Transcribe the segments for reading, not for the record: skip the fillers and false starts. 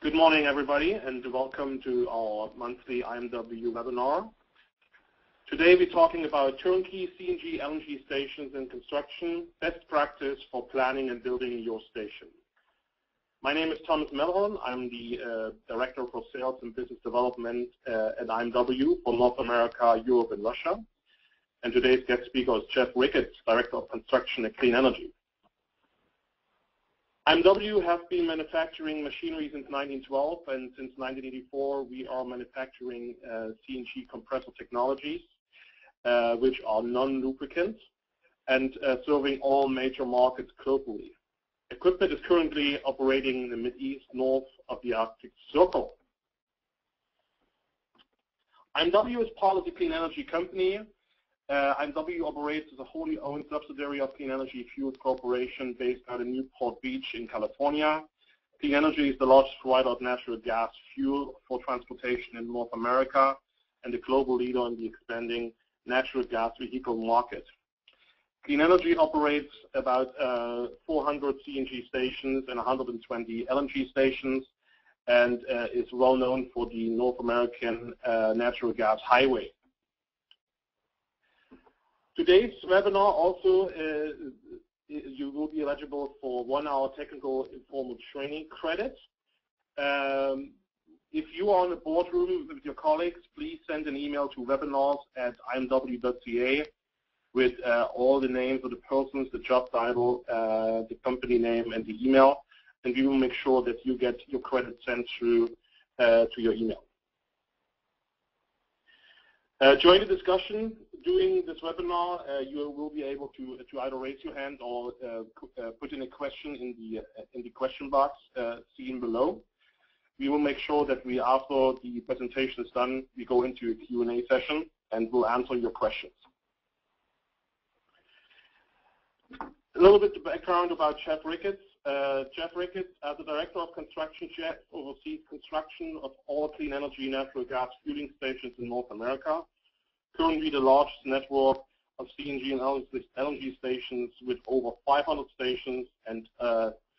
Good morning, everybody, and welcome to our monthly IMW webinar. Today we're talking about turnkey CNG LNG stations in construction, best practice for planning and building your station. My name is Thomas Melhorn. I'm the Director for Sales and Business Development at IMW for North America, Europe, and Russia. And today's guest speaker is Jeff Ricketts, Director of Construction at Clean Energy. IMW has been manufacturing machinery since 1912, and since 1984 we are manufacturing CNG compressor technologies, which are non-lubricant and serving all major markets globally. Equipment is currently operating in the Mideast north of the Arctic Circle. IMW is part of the Clean Energy company. IMW operates as a wholly owned subsidiary of Clean Energy Fuels Corporation based out in Newport Beach in California. Clean Energy is the largest provider of natural gas fuel for transportation in North America and the global leader in the expanding natural gas vehicle market. Clean Energy operates about 400 CNG stations and 120 LNG stations and is well known for the North American natural gas highway. Today's webinar also, you will be eligible for 1-hour technical informal training credits. If you are in a boardroom with your colleagues, please send an email to webinars@imw.ca with all the names of the persons, the job title, the company name, and the email, and we will make sure that you get your credits sent through to your email. During the discussion during this webinar, you will be able to either raise your hand or put in a question in the question box seen below. We will make sure that after the presentation is done, we go into a Q&A session and we'll answer your questions. A little bit of background about Jeff Ricketts. Jeff Ricketts, as the Director of Construction, Jeff oversees construction of all clean energy natural gas fueling stations in North America. Currently the largest network of CNG and LNG stations with over 500 stations and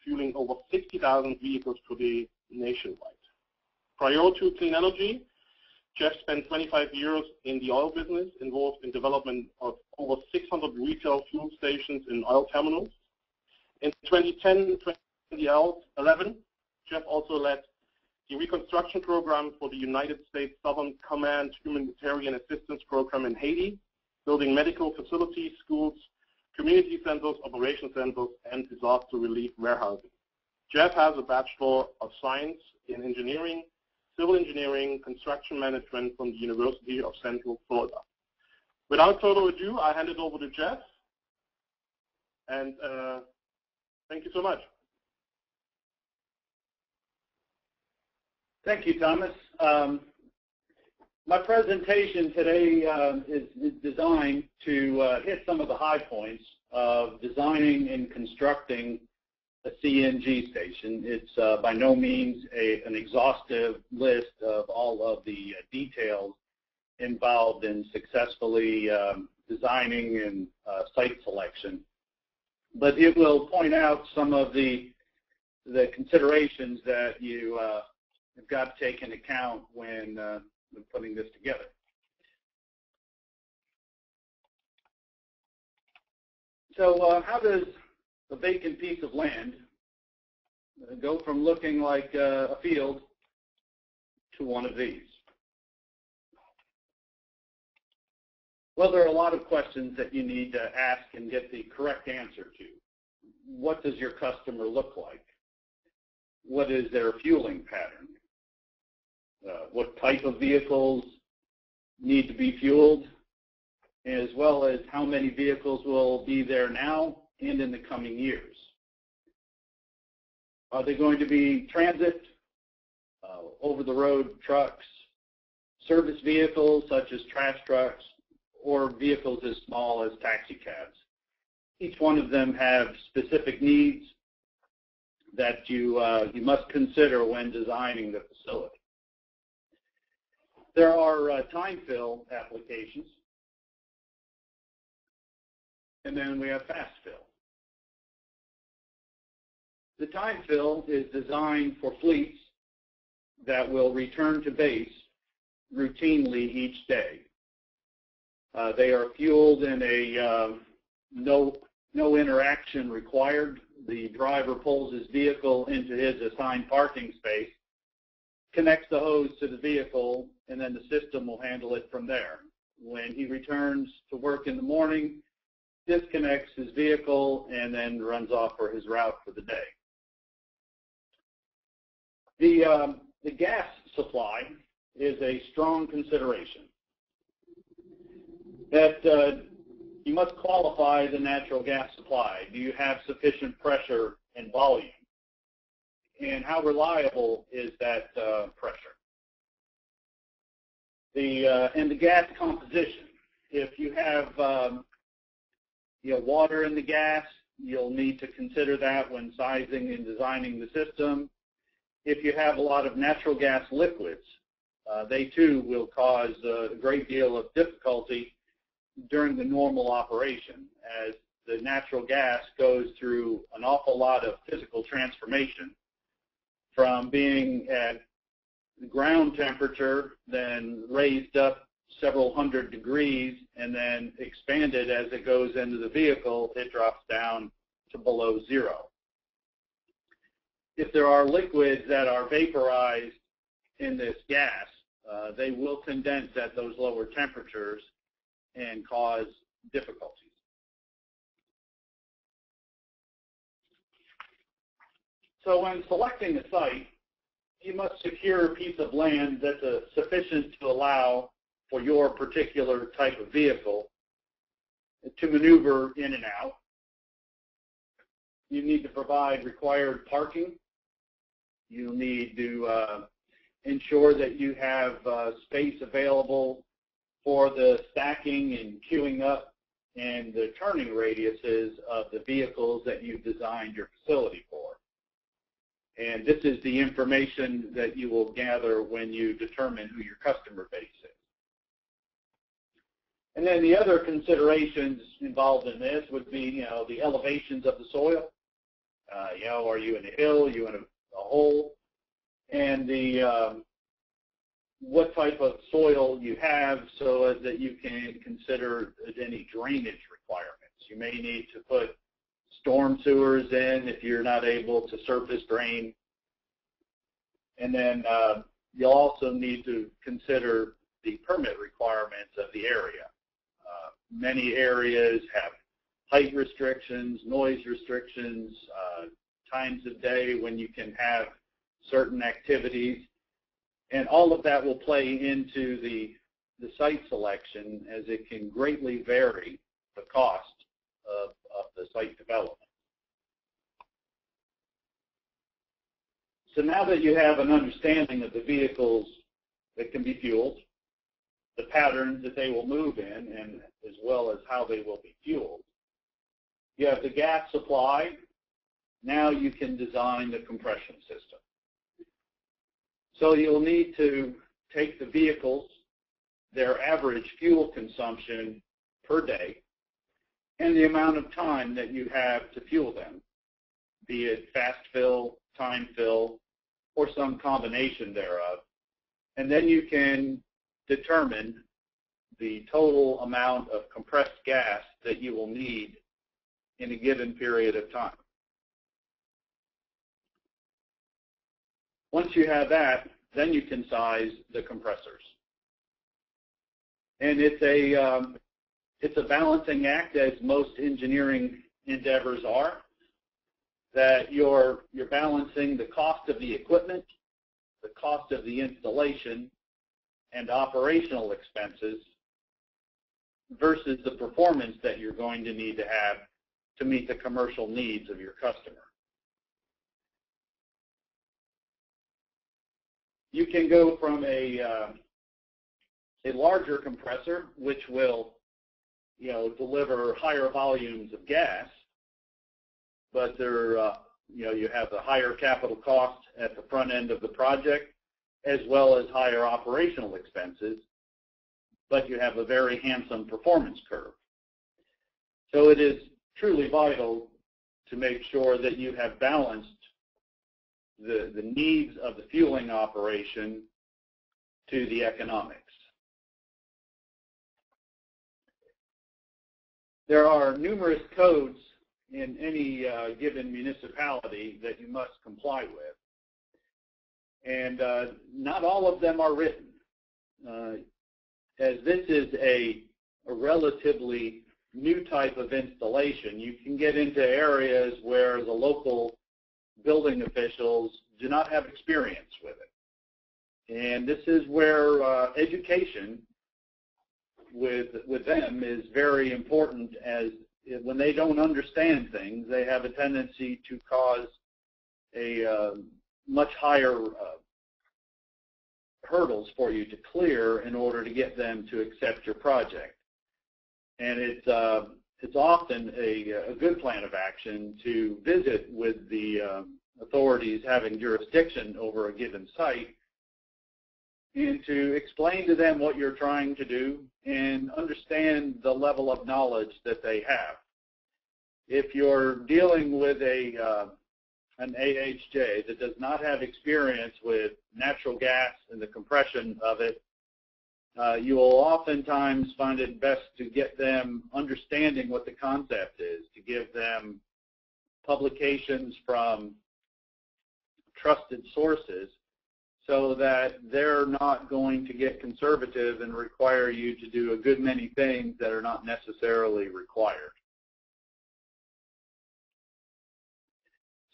fueling over 60,000 vehicles per day nationwide. Prior to Clean Energy, Jeff spent 25 years in the oil business, involved in development of over 600 retail fuel stations in oil terminals. In 2010 and 2011, Jeff also led the reconstruction program for the United States Southern Command Humanitarian Assistance Program in Haiti, building medical facilities, schools, community centers, operation centers, and disaster relief warehousing. Jeff has a Bachelor of Science in Engineering, Civil Engineering, Construction Management from the University of Central Florida. Without further ado, I hand it over to Jeff, and thank you so much. Thank you, Thomas. My presentation today is designed to hit some of the high points of designing and constructing a CNG station. It's by no means an exhaustive list of all of the details involved in successfully designing and site selection, but it will point out some of the considerations that you have got to take into account when putting this together. So how does a vacant piece of land go from looking like a field to one of these? Well, there are a lot of questions that you need to ask and get the correct answer to. What does your customer look like? What is their fueling pattern? What type of vehicles need to be fueled, as well as how many vehicles will be there now and in the coming years. Are they going to be transit, over-the-road trucks, service vehicles such as trash trucks, or vehicles as small as taxi cabs? Each one of them have specific needs that you must consider when designing the facility. There are time fill applications, and then we have fast fill. The time fill is designed for fleets that will return to base routinely each day. They are fueled in a no interaction required. The driver pulls his vehicle into his assigned parking space, connects the hose to the vehicle, and then the system will handle it from there. When he returns to work in the morning, disconnects his vehicle and then runs off for his route for the day. The gas supply is a strong consideration. That you must qualify the natural gas supply. Do you have sufficient pressure and volume? And how reliable is that pressure? And the gas composition. If you have water in the gas, you'll need to consider that when sizing and designing the system. If you have a lot of natural gas liquids, they too will cause a great deal of difficulty during the normal operation, as the natural gas goes through an awful lot of physical transformation from being at ground temperature, then raised up several hundred degrees, and then expanded as it goes into the vehicle. It drops down to below zero. If there are liquids that are vaporized in this gas, they will condense at those lower temperatures and cause difficulties. So when selecting a site, you must secure a piece of land that's sufficient to allow for your particular type of vehicle to maneuver in and out. You need to provide required parking. You need to ensure that you have space available for the stacking and queuing up and the turning radiuses of the vehicles that you've designed your facility for. And this is the information that you will gather when you determine who your customer base is. And then the other considerations involved in this would be, the elevations of the soil. Are you in a hill? Are you in a hole? And the what type of soil you have, so that you can consider any drainage requirements. You may need to put storm sewers in if you're not able to surface drain. And then you'll also need to consider the permit requirements of the area. Many areas have height restrictions, noise restrictions, times of day when you can have certain activities. And all of that will play into the site selection, as it can greatly vary the cost of the site development. So now that you have an understanding of the vehicles that can be fueled, the patterns that they will move in, and as well as how they will be fueled, you have the gas supply. Now you can design the compression system. So you'll need to take the vehicles, their average fuel consumption per day, and the amount of time that you have to fuel them, be it fast fill, time fill, or some combination thereof. And then you can determine the total amount of compressed gas that you will need in a given period of time. Once you have that, then you can size the compressors. And it's a balancing act, as most engineering endeavors are, that you're balancing the cost of the equipment, the cost of the installation, and operational expenses versus the performance that you're going to need to have to meet the commercial needs of your customer. You can go from a larger compressor, which will, deliver higher volumes of gas, but you have the higher capital cost at the front end of the project, as well as higher operational expenses, but you have a very handsome performance curve. So it is truly vital to make sure that you have balanced the needs of the fueling operation to the economics. There are numerous codes in any given municipality that you must comply with, and not all of them are written. As this is a relatively new type of installation, you can get into areas where the local building officials do not have experience with it. And this is where education with them is very important, as when they don't understand things, they have a tendency to cause a much higher hurdles for you to clear in order to get them to accept your project. And it's often a good plan of action to visit with the authorities having jurisdiction over a given site and to explain to them what you're trying to do and understand the level of knowledge that they have. If you're dealing with an AHJ that does not have experience with natural gas and the compression of it, you will oftentimes find it best to get them understanding what the concept is, to give them publications from trusted sources so that they're not going to get conservative and require you to do a good many things that are not necessarily required.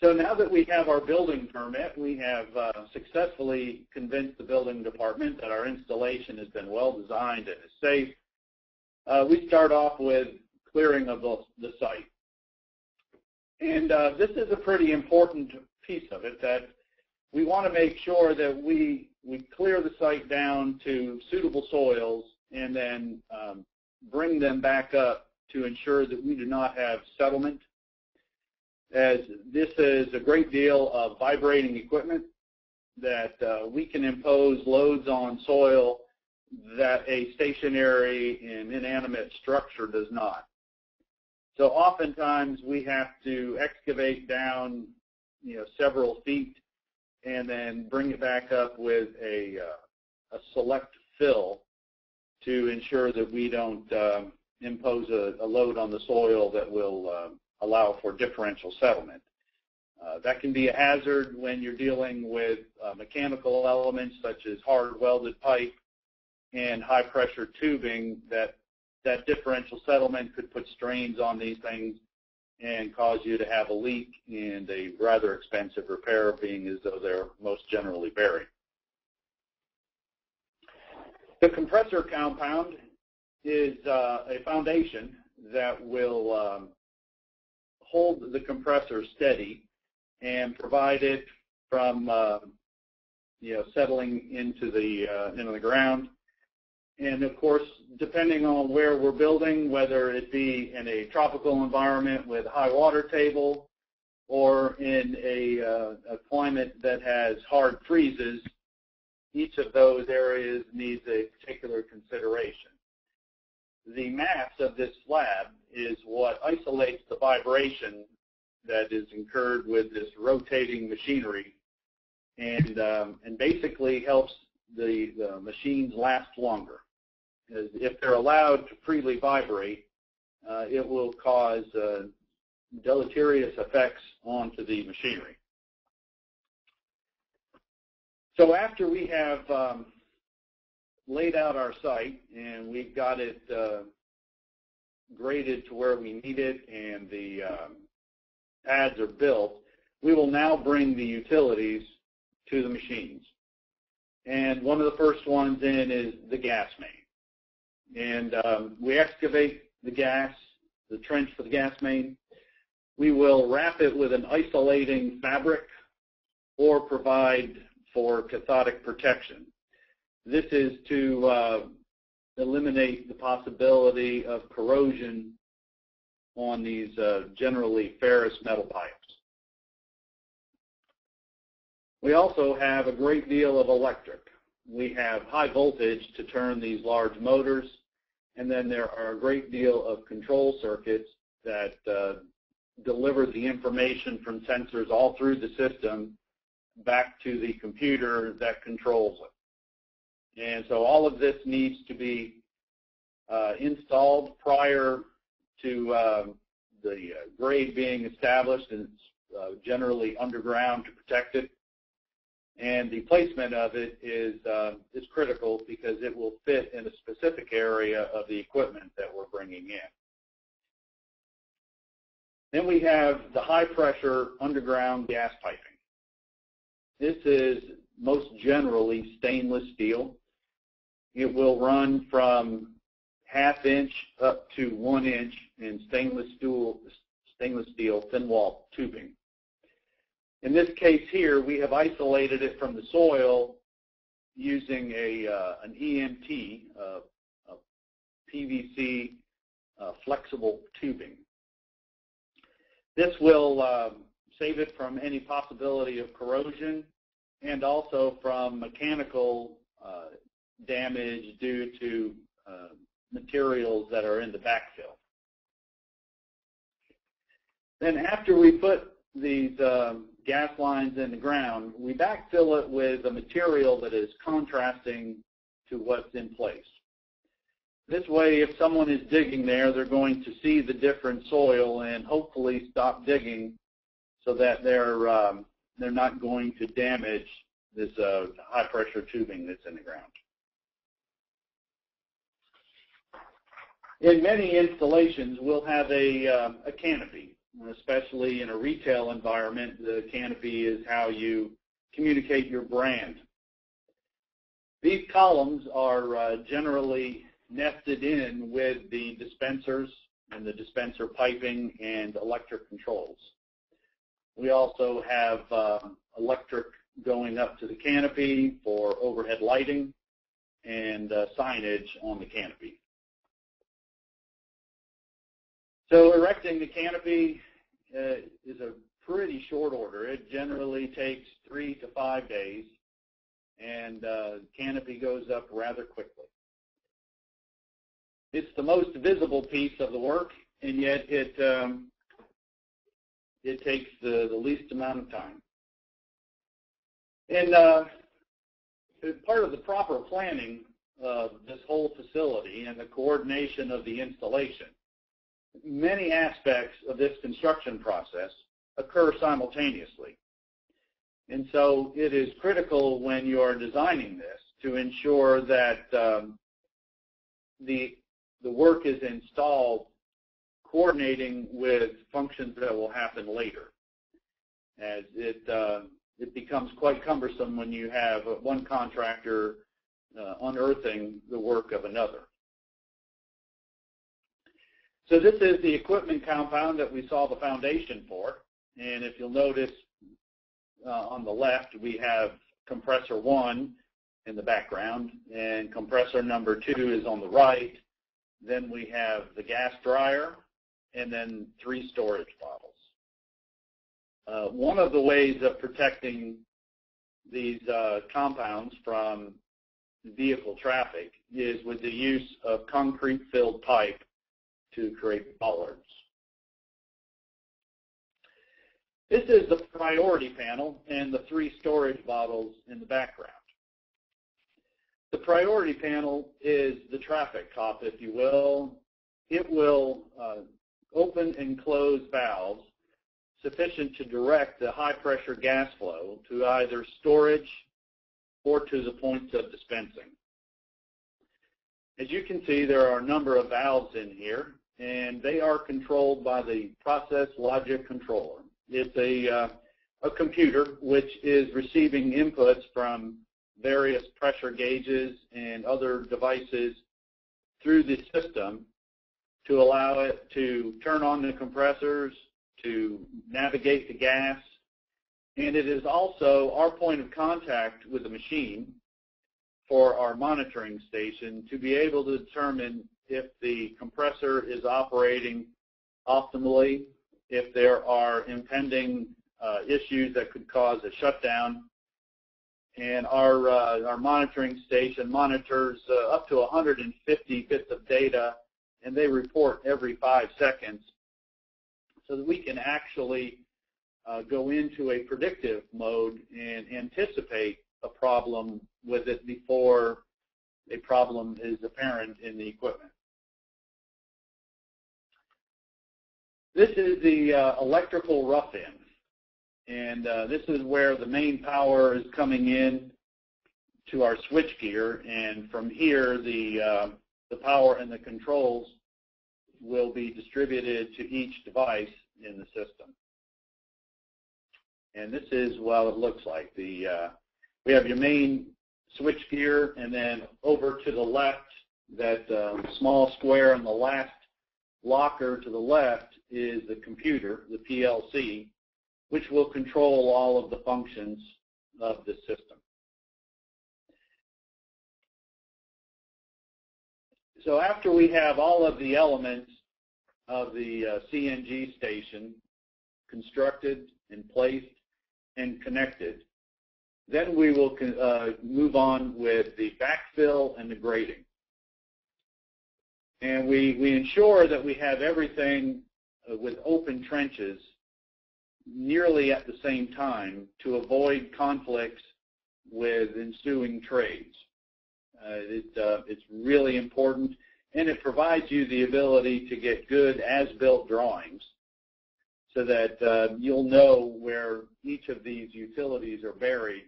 So now that we have our building permit, we have successfully convinced the building department that our installation has been well designed and is safe. We start off with clearing of the site. And this is a pretty important piece of it, that we want to make sure that we clear the site down to suitable soils and then bring them back up to ensure that we do not have settlement, as this is a great deal of vibrating equipment that we can impose loads on soil that a stationary and inanimate structure does not. So oftentimes we have to excavate down, several feet and then bring it back up with a select fill to ensure that we don't impose a load on the soil that will allow for differential settlement. That can be a hazard when you're dealing with mechanical elements such as hard welded pipe and high pressure tubing. That differential settlement could put strains on these things and cause you to have a leak and a rather expensive repair, being as though they're most generally buried. The compressor compound is a foundation that will hold the compressor steady and provide it from settling into the ground. And of course, depending on where we're building, whether it be in a tropical environment with high water table or in a climate that has hard freezes, each of those areas needs a particular consideration. The mass of this slab is what isolates the vibration that is incurred with this rotating machinery, and basically helps the machines last longer. As if they're allowed to freely vibrate, it will cause deleterious effects onto the machinery. So after we have laid out our site and we've got it graded to where we need it and the pads are built, we will now bring the utilities to the machines. And one of the first ones in is the gas main. And we excavate the trench for the gas main. We will wrap it with an isolating fabric or provide for cathodic protection. This is to eliminate the possibility of corrosion on these generally ferrous metal pipes. We also have a great deal of electric. We have high voltage to turn these large motors, and then there are a great deal of control circuits that deliver the information from sensors all through the system back to the computer that controls it. And so all of this needs to be installed prior to the grade being established, and it's generally underground to protect it. And the placement of it is critical because it will fit in a specific area of the equipment that we're bringing in. Then we have the high-pressure underground gas piping. This is most generally stainless steel. It will run from 1/2 inch up to 1 inch in stainless steel thin-wall tubing. In this case here, we have isolated it from the soil using an EMT, a PVC flexible tubing. This will save it from any possibility of corrosion and also from mechanical damage due to materials that are in the backfill. Then after we put these gas lines in the ground, we backfill it with a material that is contrasting to what's in place. This way, if someone is digging there, they're going to see the different soil and hopefully stop digging so that they're not going to damage this high-pressure tubing that's in the ground. In many installations, we'll have a canopy. Especially in a retail environment, the canopy is how you communicate your brand. These columns are generally nested in with the dispensers and the dispenser piping and electric controls. We also have electric going up to the canopy for overhead lighting and signage on the canopy. So erecting the canopy is a pretty short order. It generally takes 3 to 5 days, and canopy goes up rather quickly. It's the most visible piece of the work, and yet it takes the least amount of time. And part of the proper planning of this whole facility and the coordination of the installation, many aspects of this construction process occur simultaneously. And so it is critical when you are designing this to ensure that the work is installed coordinating with functions that will happen later, as it becomes quite cumbersome when you have one contractor unearthing the work of another. So this is the equipment compound that we saw the foundation for, and if you'll notice on the left we have compressor 1 in the background, and compressor number 2 is on the right. Then we have the gas dryer, and then 3 storage bottles. One of the ways of protecting these compounds from vehicle traffic is with the use of concrete-filled pipe to create bollards. This is the priority panel and the 3 storage bottles in the background. The priority panel is the traffic cop, if you will. It will open and close valves sufficient to direct the high-pressure gas flow to either storage or to the points of dispensing. As you can see, there are a number of valves in here, and they are controlled by the process logic controller. It's a computer which is receiving inputs from various pressure gauges and other devices through the system to allow it to turn on the compressors, to navigate the gas, and it is also our point of contact with the machine for our monitoring station to be able to determine if the compressor is operating optimally, if there are impending issues that could cause a shutdown. And our monitoring station monitors up to 150 bits of data, and they report every 5 seconds so that we can actually go into a predictive mode and anticipate a problem with it before a problem is apparent in the equipment. This is the electrical rough-in, and this is where the main power is coming in to our switchgear, and from here the power and the controls will be distributed to each device in the system. And this is what it looks like. We have your main switchgear, and then over to the left, that small square on the last locker to the left is the computer, the PLC, which will control all of the functions of the system. So after we have all of the elements of the CNG station constructed and placed and connected, then we will move on with the backfill and the grading. And we ensure that we have everything with open trenches nearly at the same time to avoid conflicts with ensuing trades. It's really important, and it provides you the ability to get good as-built drawings so that you'll know where each of these utilities are buried,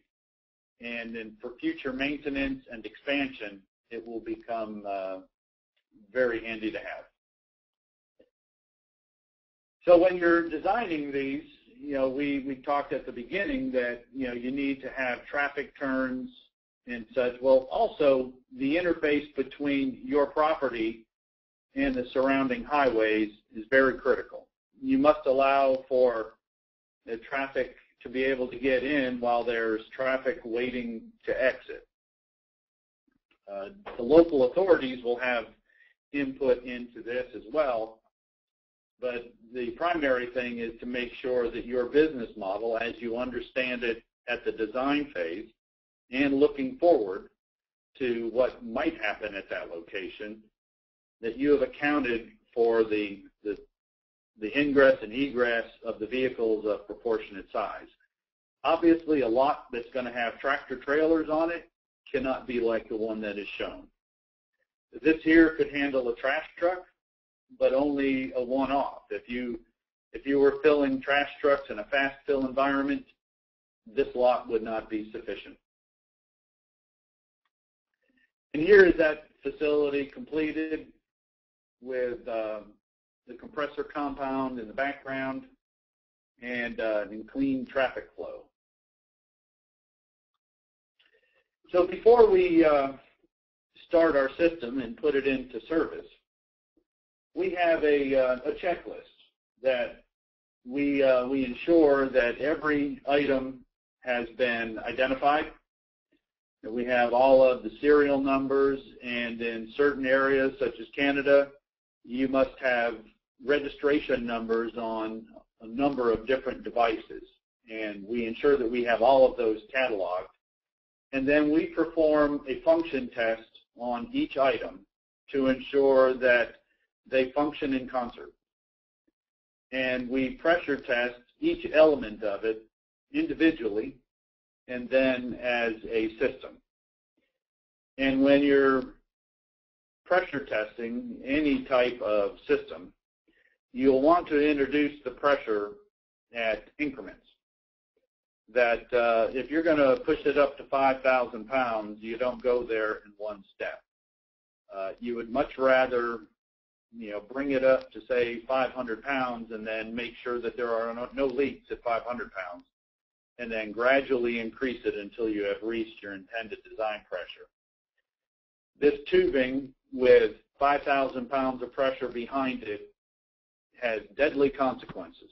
and then for future maintenance and expansion, it will become very handy to have. So when you're designing these, we talked at the beginning that you need to have traffic turns and such. Well, also the interface between your property and the surrounding highways is very critical. You must allow for the traffic to be able to get in while there's traffic waiting to exit. The local authorities will have input into this as well, but the primary thing is to make sure that your business model, as you understand it at the design phase and looking forward to what might happen at that location, that you have accounted for the ingress and egress of the vehicles of proportionate size. Obviously, a lot that's going to have tractor trailers on it cannot be like the one that is shown. This here could handle a trash truck, but only a one-off. If you were filling trash trucks in a fast fill environment, this lot would not be sufficient. And here is that facility completed with the compressor compound in the background and clean traffic flow. So before we start our system and put it into service, we have a checklist that we ensure that every item has been identified, that we have all of the serial numbers, and in certain areas such as Canada, you must have registration numbers on a number of different devices, and we ensure that we have all of those cataloged. And then we perform a function test on each item to ensure that they function in concert. And we pressure test each element of it individually and then as a system. And when you're pressure testing any type of system, you'll want to introduce the pressure at increments. That if you're going to push it up to 5,000 pounds, you don't go there in one step. You would much rather bring it up to, say, 500 pounds and then make sure that there are no leaks at 500 pounds, and then gradually increase it until you have reached your intended design pressure. This tubing with 5,000 pounds of pressure behind it has deadly consequences.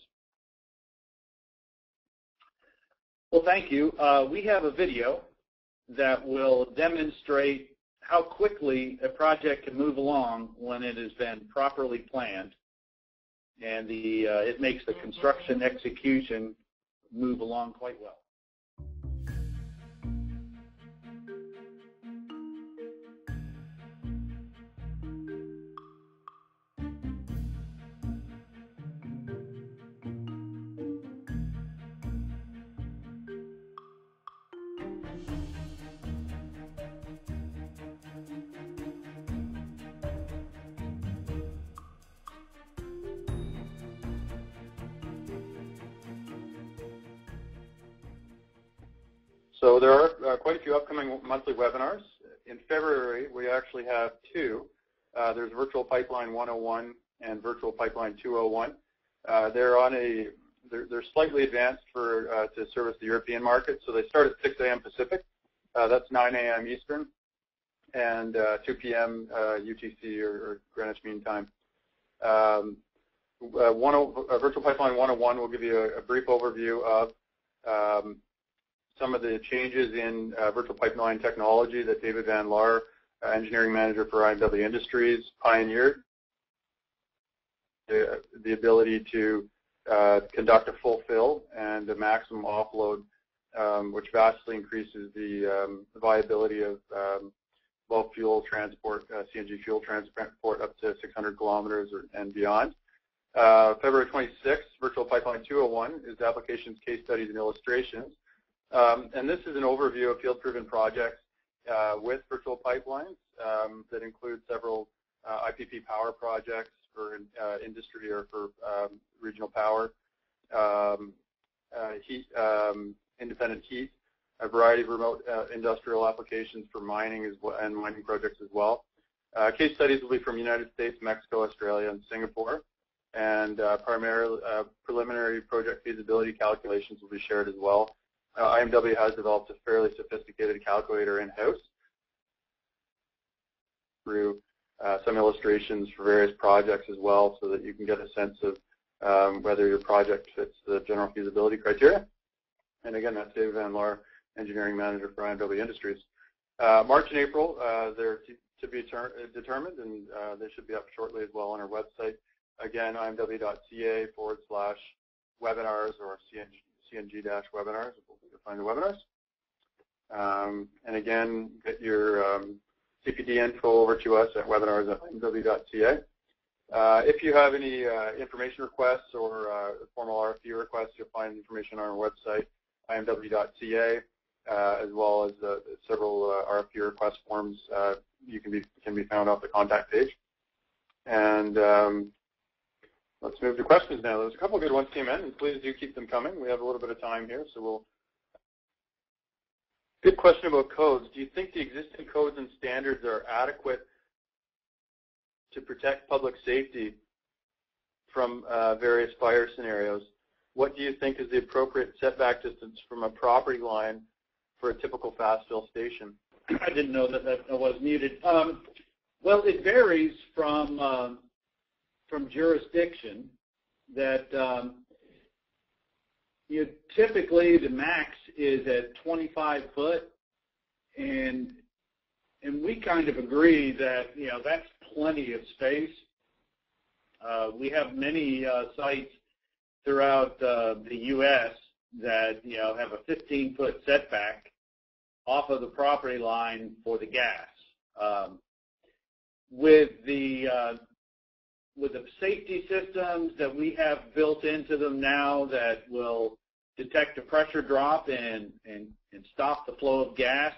Well, thank you. We have a video that will demonstrate how quickly a project can move along when it has been properly planned, and it makes the construction execution move along quite well. So there are quite a few upcoming monthly webinars. In February, we actually have two. There's Virtual Pipeline 101 and Virtual Pipeline 201. They're slightly advanced to service the European market. So they start at 6 a.m. Pacific. That's 9 a.m. Eastern, and 2 p.m. UTC or Greenwich Mean Time. Virtual Pipeline 101 will give you a brief overview of some of the changes in virtual pipeline technology that David Van Laar, engineering manager for IMW Industries, pioneered. The ability to conduct a full fill and a maximum offload, which vastly increases the viability of bulk fuel transport, CNG fuel transport up to 600 kilometers and beyond. February 26th, Virtual Pipeline 201 is applications, case studies, and illustrations. And this is an overview of field-proven projects with virtual pipelines that include several IPP power projects for industry or for regional power, independent heat, a variety of remote industrial applications for mining and mining projects as well. Case studies will be from the United States, Mexico, Australia, and Singapore. And primarily preliminary project feasibility calculations will be shared as well. IMW has developed a fairly sophisticated calculator in-house through some illustrations for various projects as well, so that you can get a sense of whether your project fits the general feasibility criteria. And again, that's David Van Laar, engineering manager for IMW Industries. March and April, they're to be determined, and they should be up shortly as well on our website. Again, imw.ca/webinars or CNG-webinars. You'll find the webinars. And again, get your CPD info over to us at webinars@imw.ca. If you have any information requests or formal RFP requests, you'll find information on our website, imw.ca, as well as several RFP request forms can be found off the contact page. And let's move to questions now. There's a couple of good ones came in, and please do keep them coming. We have a little bit of time here, so we'll. Good question about codes. Do you think the existing codes and standards are adequate to protect public safety from various fire scenarios? What do you think is the appropriate setback distance from a property line for a typical fast fill station? I didn't know that was muted. Well, it varies from jurisdiction. That typically the max is at 25 foot, and we kind of agree that that's plenty of space. We have many sites throughout the U.S. that have a 15-foot setback off of the property line for the gas. With the safety systems that we have built into them now that will detect a pressure drop and stop the flow of gas,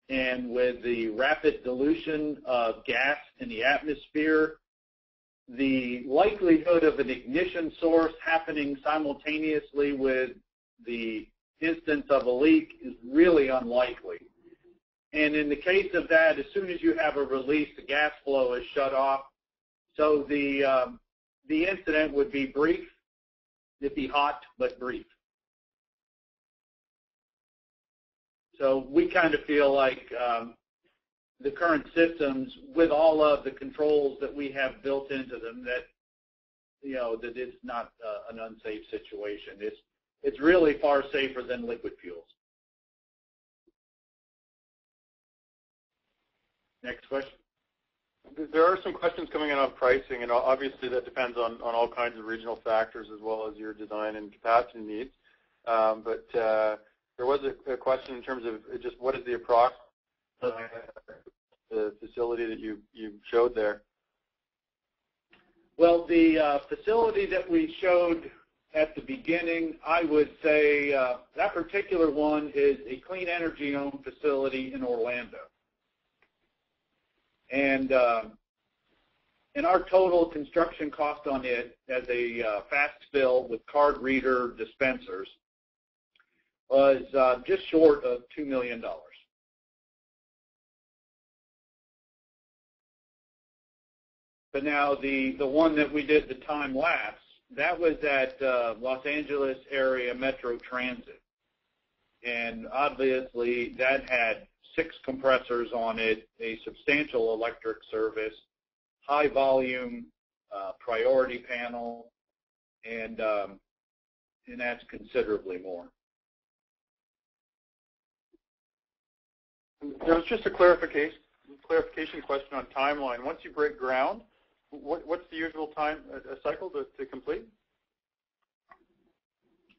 and with the rapid dilution of gas in the atmosphere, the likelihood of an ignition source happening simultaneously with the instance of a leak is really unlikely. And in the case of that, as soon as you have a release, the gas flow is shut off. So the incident would be brief. It'd be hot, but brief. So we kind of feel like the current systems, with all of the controls that we have built into them, that that it's not an unsafe situation. It's really far safer than liquid fuels. Next question. There are some questions coming in on pricing, and obviously that depends on all kinds of regional factors as well as your design and capacity needs. But there was a question in terms of just what is the approximate the facility that you showed there? Well, the facility that we showed at the beginning, I would say that particular one is a clean energy-owned facility in Orlando. And our total construction cost on it as a fast fill with card reader dispensers was just short of $2 million. But now the one that we did the time lapse, that was at Los Angeles area Metro Transit. And obviously that had 6 compressors on it, a substantial electric service, high volume, priority panel, and that's considerably more. There was just a clarification question on timeline. Once you break ground, what's the usual time, a cycle to complete?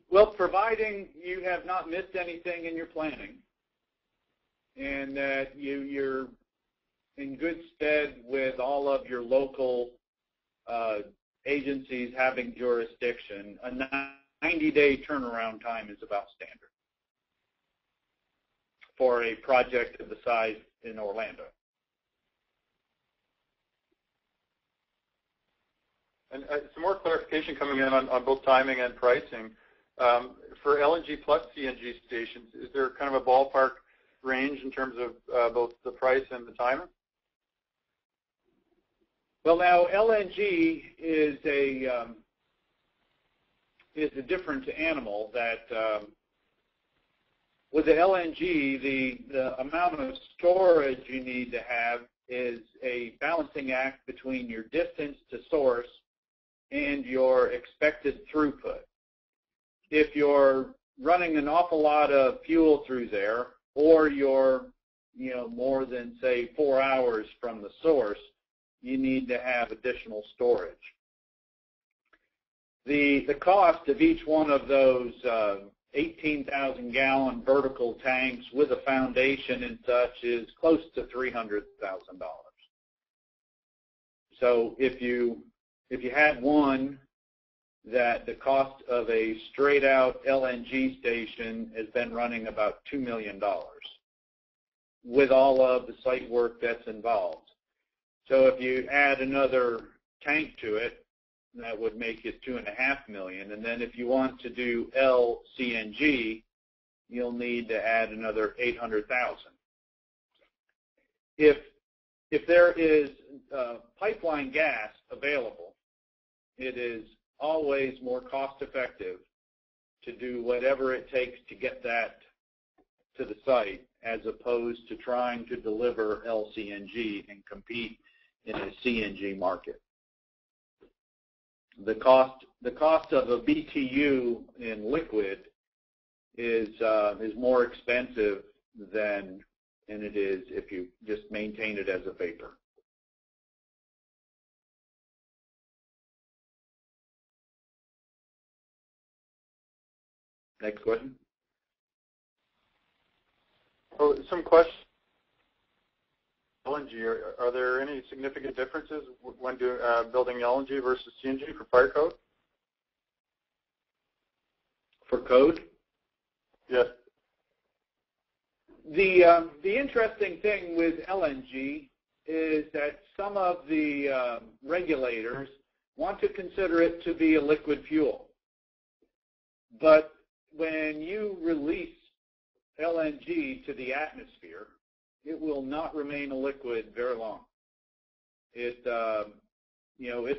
Well, providing you have not missed anything in your planning and that you're in good stead with all of your local agencies having jurisdiction, a 90-day turnaround time is about standard for a project of the size in Orlando. And some more clarification coming in on both timing and pricing. For LNG plus CNG stations, is there kind of a ballpark range in terms of both the price and the timing? Well, now LNG is a different animal. That with the LNG, the amount of storage you need to have is a balancing act between your distance to source and your expected throughput. If you're running an awful lot of fuel through there, or you're more than say 4 hours from the source, you need to have additional storage. The cost of each one of those 18,000-gallon vertical tanks with a foundation and such is close to $300,000. So if you had one that the cost of a straight-out LNG station has been running about $2 million with all of the site work that's involved. So if you add another tank to it, that would make it $2.5 million. And then if you want to do LCNG, you'll need to add another $800,000. If there is pipeline gas available, it is always more cost-effective to do whatever it takes to get that to the site as opposed to trying to deliver LCNG and compete in a CNG market. The cost of a BTU in liquid is more expensive than it is if you just maintain it as a vapor. Next question. Oh, some questions. LNG, are there any significant differences when building LNG versus CNG for fire code? For code? Yes. The interesting thing with LNG is that some of the regulators want to consider it to be a liquid fuel. But when you release LNG to the atmosphere, it will not remain a liquid very long. It's a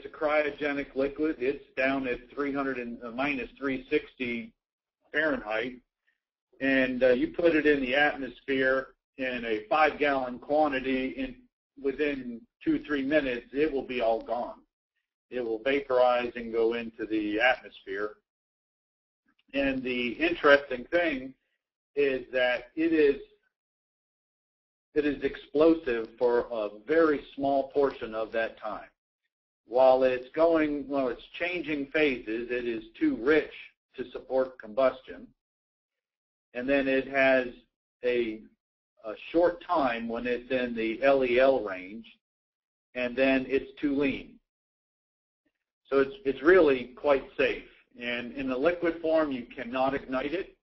cryogenic liquid. It's down at minus 360 Fahrenheit, and you put it in the atmosphere in a 5-gallon quantity, and within 2-3 minutes, it will be all gone. It will vaporize and go into the atmosphere. And the interesting thing is that it is explosive for a very small portion of that time. While it's changing phases, it is too rich to support combustion. And then it has a short time when it's in the LEL range, and then it's too lean. So it's really quite safe. And in the liquid form, you cannot ignite it.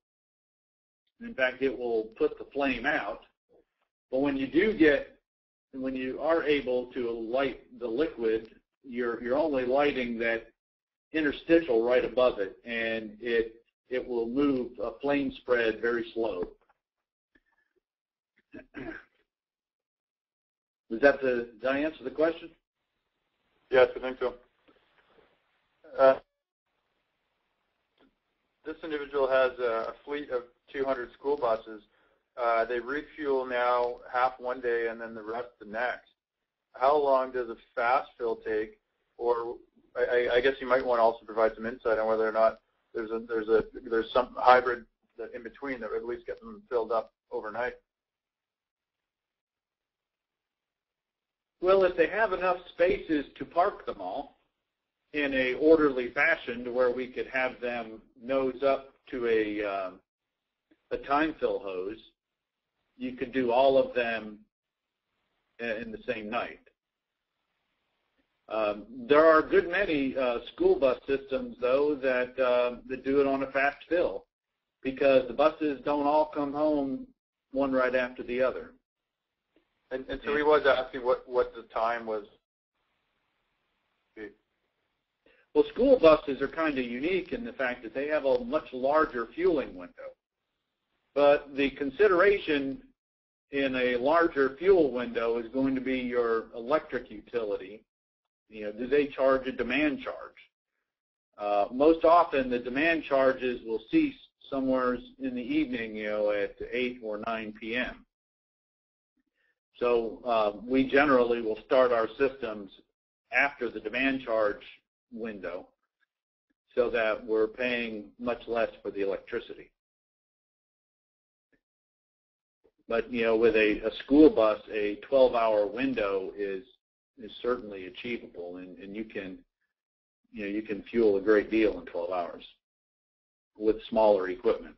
In fact, it will put the flame out. But when you are able to light the liquid, you're only lighting that interstitial right above it, and it it will move a flame spread very slow. Did I answer the question? Yes, I think so. This individual has a fleet of 200 school buses. They refuel now half one day and then the rest the next. How long does a fast fill take? Or I guess you might want to also provide some insight on whether or not there's some hybrid that in between that would at least get them filled up overnight. Well, if they have enough spaces to park them all in a orderly fashion to where we could have them nose up to a time fill hose, you could do all of them in the same night. There are a good many school bus systems, though, that do it on a fast fill because the buses don't all come home one right after the other. And so he was asking what the time was. Well, school buses are kind of unique in the fact that they have a much larger fueling window. But the consideration in a larger fuel window is going to be your electric utility. You know, do they charge a demand charge? Most often, the demand charges will cease somewhere in the evening, you know, at 8 or 9 p.m. So we generally will start our systems after the demand charge window so that we're paying much less for the electricity. But, you know, with a school bus, a 12-hour window is certainly achievable, and you can fuel a great deal in 12 hours with smaller equipment.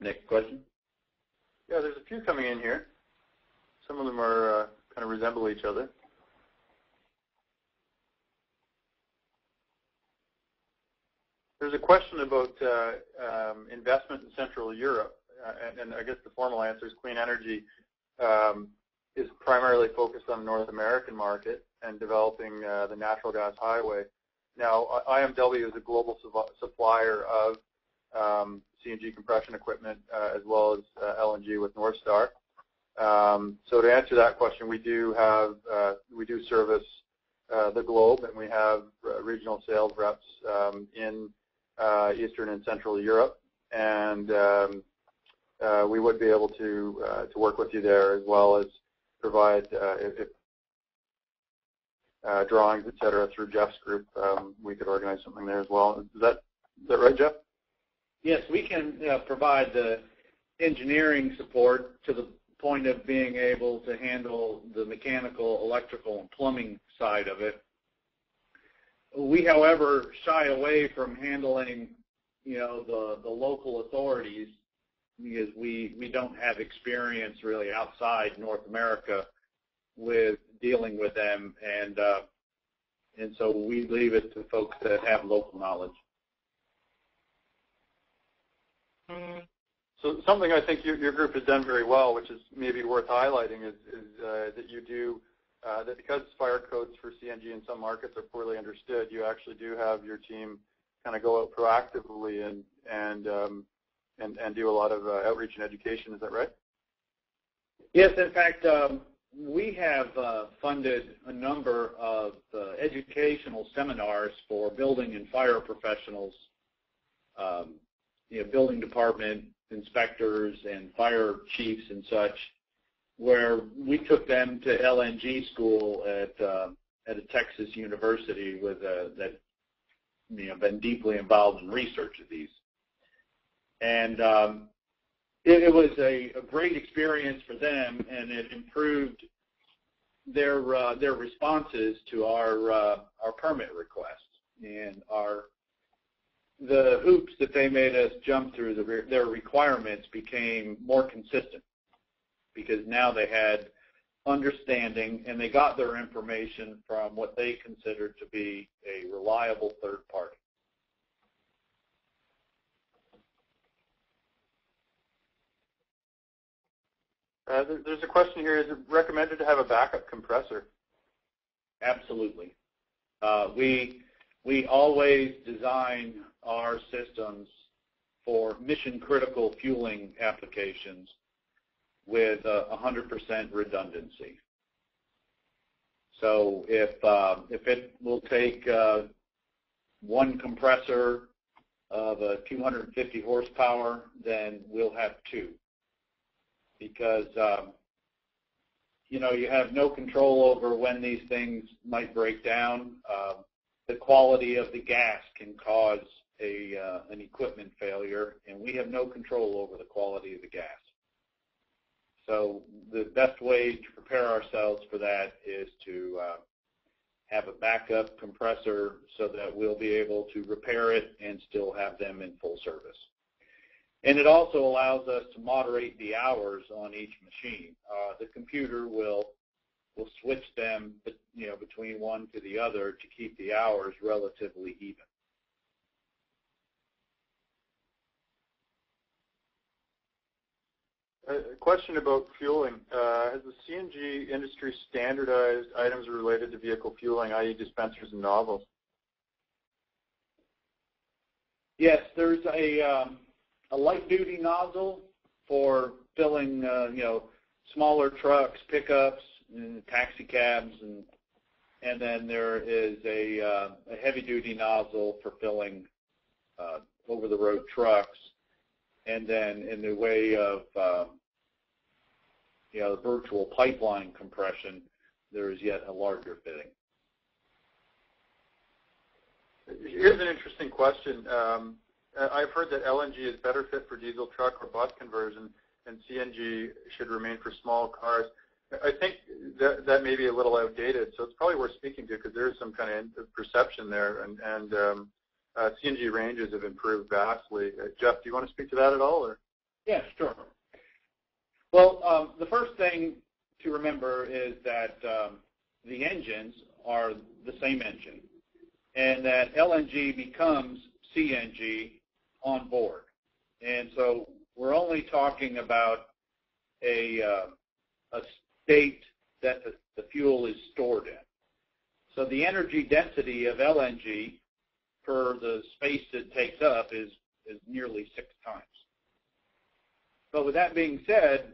Next question. Yeah, there's a few coming in here. Some of them are kind of resemble each other. There's a question about investment in Central Europe, and I guess the formal answer is clean energy is primarily focused on the North American market and developing the natural gas highway. Now, IMW is a global supplier of CNG compression equipment as well as LNG with North Star. So to answer that question, we do service the globe, and we have regional sales reps in Eastern and Central Europe, and we would be able to work with you there as well as provide drawings, et cetera, through Jeff's group. We could organize something there as well. Is that right, Jeff? Yes, we can provide the engineering support to the point of being able to handle the mechanical, electrical, and plumbing side of it. We, however, shy away from handling, you know, the local authorities because we don't have experience really outside North America with dealing with them, and so we leave it to folks that have local knowledge. So something I think your group has done very well, which is maybe worth highlighting, is that you do that because fire codes for CNG in some markets are poorly understood. You actually do have your team kind of go out proactively and do a lot of outreach and education. Is that right? Yes, in fact, we have funded a number of educational seminars for building and fire professionals, you know, building department inspectors and fire chiefs and such, where we took them to LNG school at a Texas university with that you know been deeply involved in research of these, and it was a great experience for them, and it improved their responses to our permit requests and the hoops that they made us jump through. Their requirements became more consistent because now they had understanding and they got their information from what they considered to be a reliable third party. There's a question here. Is it recommended to have a backup compressor? Absolutely. We always design our systems for mission-critical fueling applications with 100% redundancy. So if it will take one compressor of 250 horsepower, then we'll have two, because you have no control over when these things might break down. The quality of the gas can cause an equipment failure, and we have no control over the quality of the gas. So the best way to prepare ourselves for that is to have a backup compressor so that we'll be able to repair it and still have them in full service. And it also allows us to moderate the hours on each machine. The computer will switch them, between one to the other to keep the hours relatively even. A question about fueling. Has the CNG industry standardized items related to vehicle fueling, i.e. dispensers and nozzles? Yes, there's a light-duty nozzle for filling, smaller trucks, pickups, and taxi cabs, and then there is a heavy-duty nozzle for filling over-the-road trucks. And then in the way of virtual pipeline compression, there is yet a larger fitting. Here's an interesting question. I've heard that LNG is better fit for diesel truck or bus conversion, and CNG should remain for small cars. I think that may be a little outdated, so it's probably worth speaking to, because there is some kind of perception there, and CNG ranges have improved vastly. Jeff, do you want to speak to that at all? Or? Yeah, sure. Well, the first thing to remember is that the engines are the same engine, and that LNG becomes CNG on board. And so we're only talking about a state that the fuel is stored in. So the energy density of LNG per the space it takes up is nearly 6 times. But with that being said,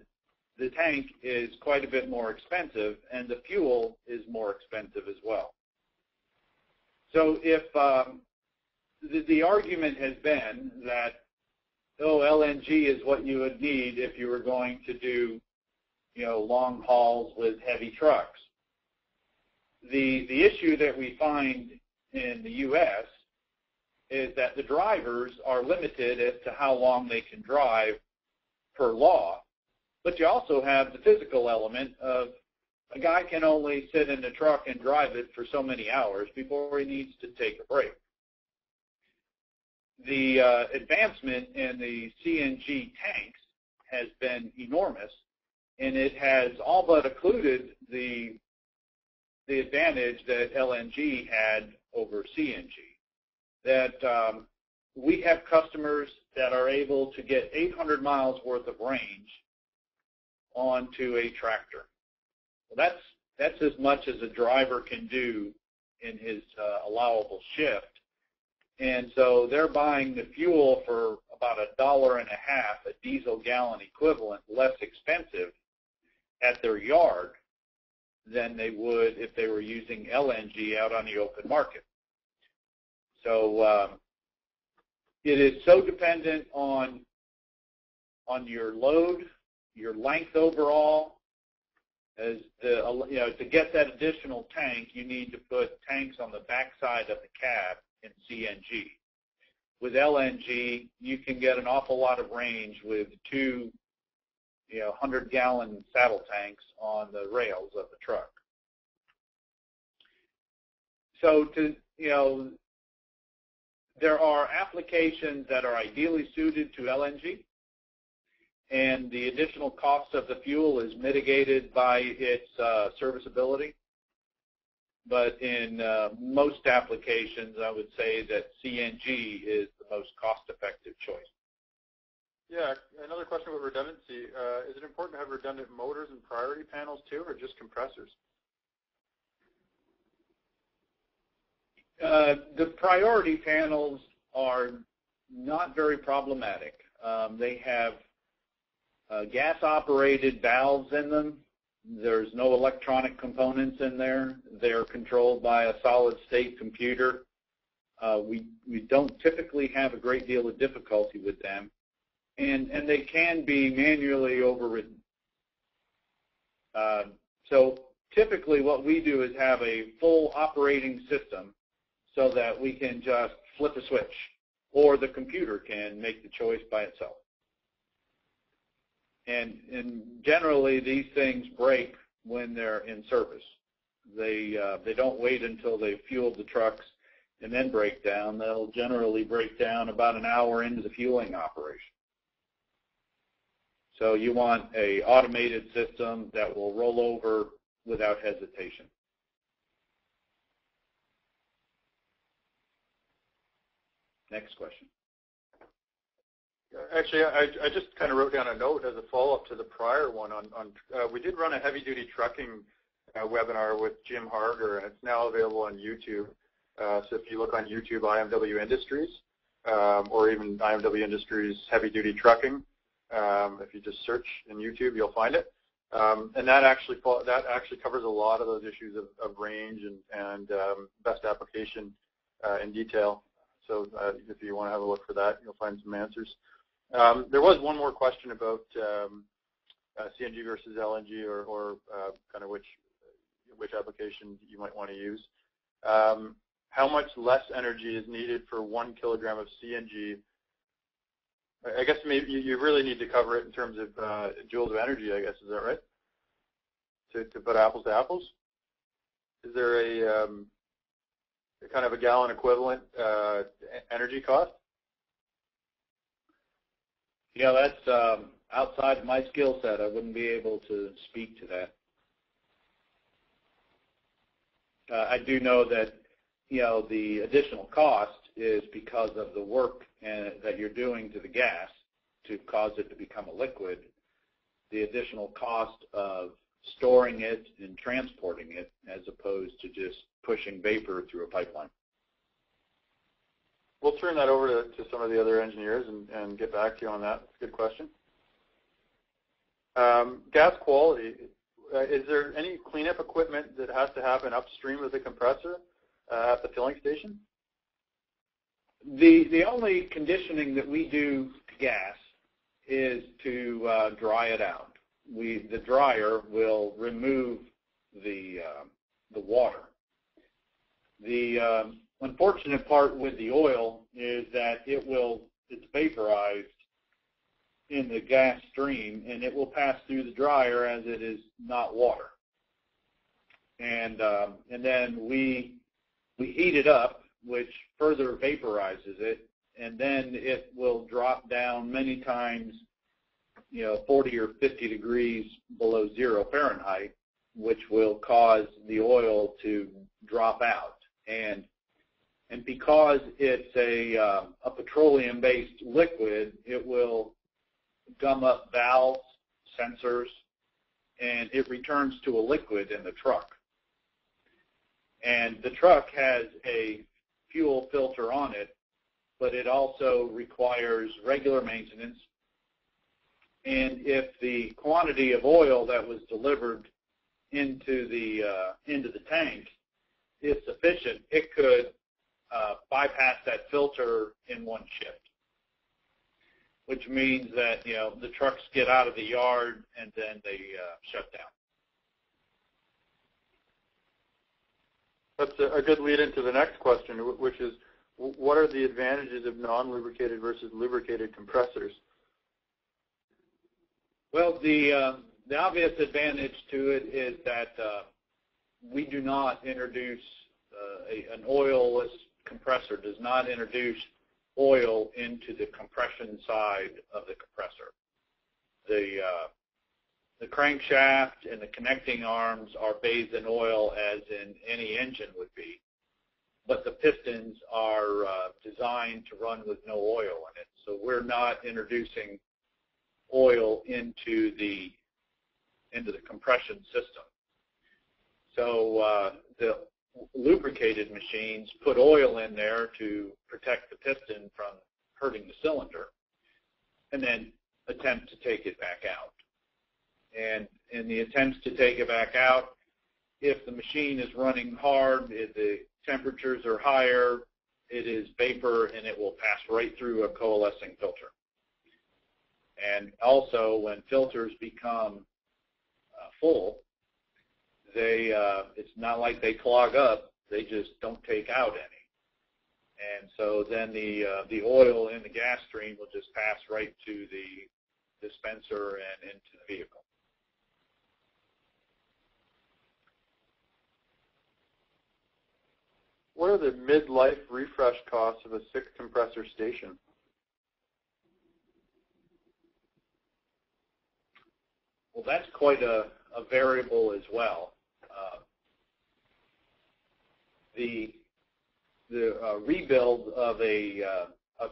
the tank is quite a bit more expensive, and the fuel is more expensive as well. So if the argument has been that, LNG is what you would need if you were going to do, long hauls with heavy trucks. The issue that we find in the U.S. is that the drivers are limited as to how long they can drive per law, but you also have the physical element of a guy can only sit in the truck and drive it for so many hours before he needs to take a break. The advancement in the CNG tanks has been enormous, and it has all but occluded the advantage that LNG had over CNG. That we have customers that are able to get 800 miles worth of range onto a tractor. Well, that's as much as a driver can do in his allowable shift. And so they're buying the fuel for about $1.50 a diesel gallon equivalent, less expensive at their yard than they would if they were using LNG out on the open market. So it is so dependent on your load, your length overall. As to get that additional tank, you need to put tanks on the backside of the cab in CNG. With LNG, you can get an awful lot of range with 2 100-gallon saddle tanks on the rails of the truck. So there are applications that are ideally suited to LNG, and the additional cost of the fuel is mitigated by its serviceability. But in most applications, I would say that CNG is the most cost-effective choice. Yeah, another question about redundancy. Is it important to have redundant motors and priority panels too, or just compressors? The priority panels are not very problematic. They have gas-operated valves in them. There's no electronic components in there. They're controlled by a solid-state computer. We don't typically have a great deal of difficulty with them, and they can be manually overridden. So typically what we do is have a full operating system so that we can just flip a switch, or the computer can make the choice by itself. And generally, these things break when they're in service. They don't wait until they've fueled the trucks and then break down. They'll generally break down about an hour into the fueling operation. So you want an automated system that will roll over without hesitation. Next question. Actually, I just kind of wrote down a note as a follow-up to the prior one. We did run a heavy-duty trucking webinar with Jim Harger, and it's now available on YouTube. So if you look on YouTube, IMW Industries, or even IMW Industries heavy-duty trucking, if you just search in YouTube, you'll find it. And that actually covers a lot of those issues of range and best application in detail. So if you want to have a look for that, you'll find some answers. There was one more question about CNG versus LNG, or kind of which application you might want to use. How much less energy is needed for 1 kilogram of CNG? I guess maybe you really need to cover it in terms of joules of energy, I guess. Is that right? To put apples to apples? Is there a kind of a gallon equivalent energy cost? Yeah, that's outside my skill set. I wouldn't be able to speak to that. I do know that, the additional cost is because of the work that you're doing to the gas to cause it to become a liquid. The additional cost of storing it and transporting it, as opposed to just pushing vapor through a pipeline. We'll turn that over to some of the other engineers and get back to you on that. That's a good question. Gas quality. Is there any cleanup equipment that has to happen upstream of the compressor at the filling station? The only conditioning that we do to gas is to dry it out. The dryer will remove the water. The unfortunate part with the oil is that it's vaporized in the gas stream, and it will pass through the dryer as it is not water. And then we heat it up, which further vaporizes it, and then it will drop down many times, 40 or 50 degrees below 0 Fahrenheit, which will cause the oil to drop out. And because it's a petroleum-based liquid, it will gum up valves, sensors, and it returns to a liquid in the truck. And the truck has a fuel filter on it, but it also requires regular maintenance. And if the quantity of oil that was delivered into the tank is sufficient, it could bypass that filter in one shift, which means that the trucks get out of the yard and then they shut down. That's a good lead into the next question, which is, what are the advantages of non-lubricated versus lubricated compressors? Well, the obvious advantage to it is that we do not introduce an oilless compressor. Does not introduce oil into the compression side of the compressor. The crankshaft and the connecting arms are bathed in oil, as in any engine would be, but the pistons are designed to run with no oil in it. So we're not introducing oil into the compression system. So the lubricated machines put oil in there to protect the piston from hurting the cylinder, and then attempt to take it back out. And in the attempts to take it back out, if the machine is running hard, if the temperatures are higher, it is vapor and it will pass right through a coalescing filter. And also, when filters become full, it's not like they clog up, they just don't take out any. And so then the oil in the gas stream will just pass right to the dispenser and into the vehicle. What are the mid-life refresh costs of a 6-compressor station? Well, that's quite a variable as well. The rebuild of a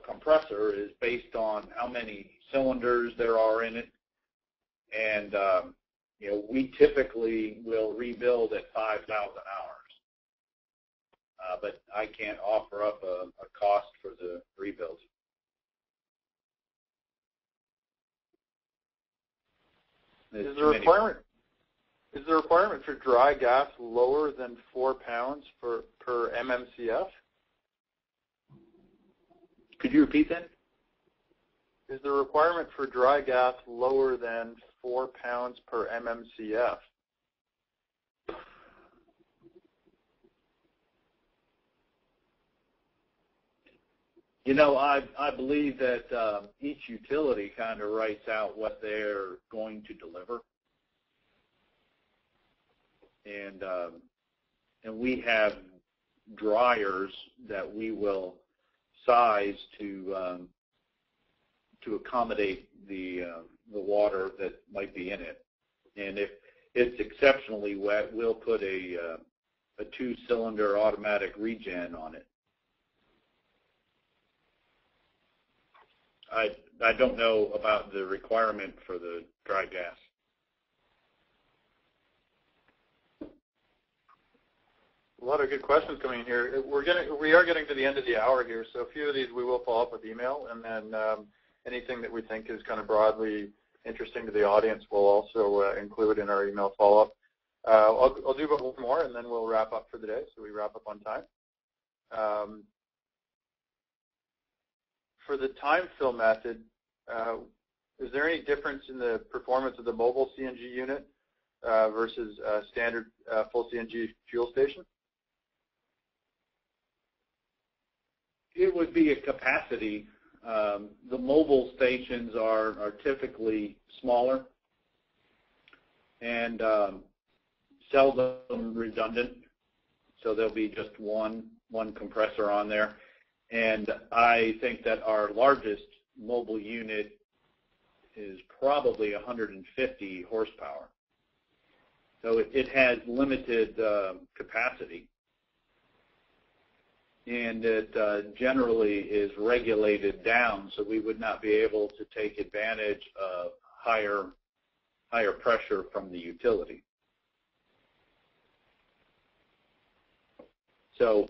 compressor is based on how many cylinders there are in it, and you know, we typically will rebuild at 5,000 hours. But I can't offer up a cost for the rebuild. Is the requirement for dry gas lower than 4 pounds per MMCF? Could you repeat that? Is the requirement for dry gas lower than 4 pounds per MMCF? You know, I believe that each utility kind of writes out what they're going to deliver, and we have dryers that we will size to accommodate the water that might be in it. And if it's exceptionally wet, we'll put a 2-cylinder automatic regen on it. I don't know about the requirement for the dry gas. A lot of good questions coming in here. We are getting to the end of the hour here, so a few of these we will follow up with email, and then anything that we think is kind of broadly interesting to the audience we'll also include in our email follow-up. I'll do one more, and then we'll wrap up for the day, so we wrap up on time. For the time fill method, is there any difference in the performance of the mobile CNG unit versus standard full CNG fuel station? It would be a capacity. The mobile stations are typically smaller and seldom redundant, so there'll be just one compressor on there. And I think that our largest mobile unit is probably 150 horsepower. So it has limited capacity, and it generally is regulated down, so we would not be able to take advantage of higher pressure from the utility. So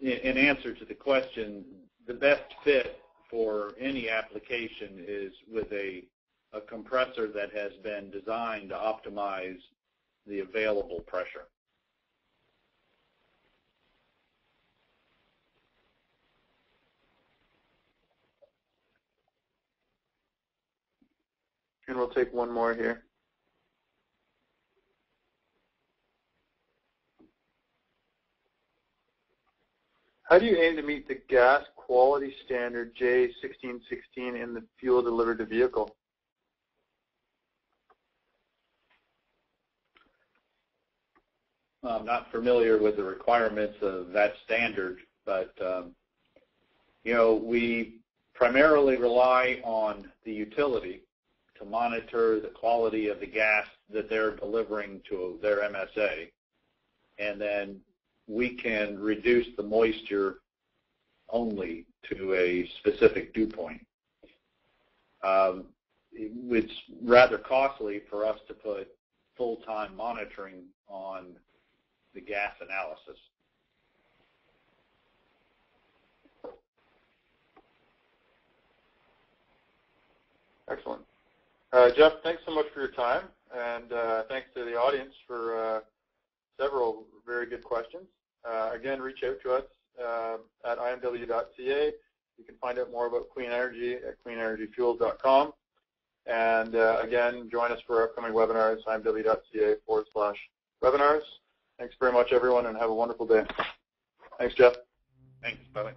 in answer to the question, the best fit for any application is with a compressor that has been designed to optimize the available pressure. And we'll take one more here. How do you aim to meet the gas quality standard J1616 in the fuel delivered to vehicle? I'm not familiar with the requirements of that standard, but you know, we primarily rely on the utility to monitor the quality of the gas that they're delivering to their MSA, and then we can reduce the moisture only to a specific dew point. it's rather costly for us to put full-time monitoring on the gas analysis. Excellent. Jeff, thanks so much for your time, and thanks to the audience for several very good questions. Again, reach out to us at imw.ca. You can find out more about clean energy at cleanenergyfuels.com. And again, join us for our upcoming webinars, imw.ca/webinars. Thanks very much, everyone, and have a wonderful day. Thanks, Jeff. Thanks. Bye-bye.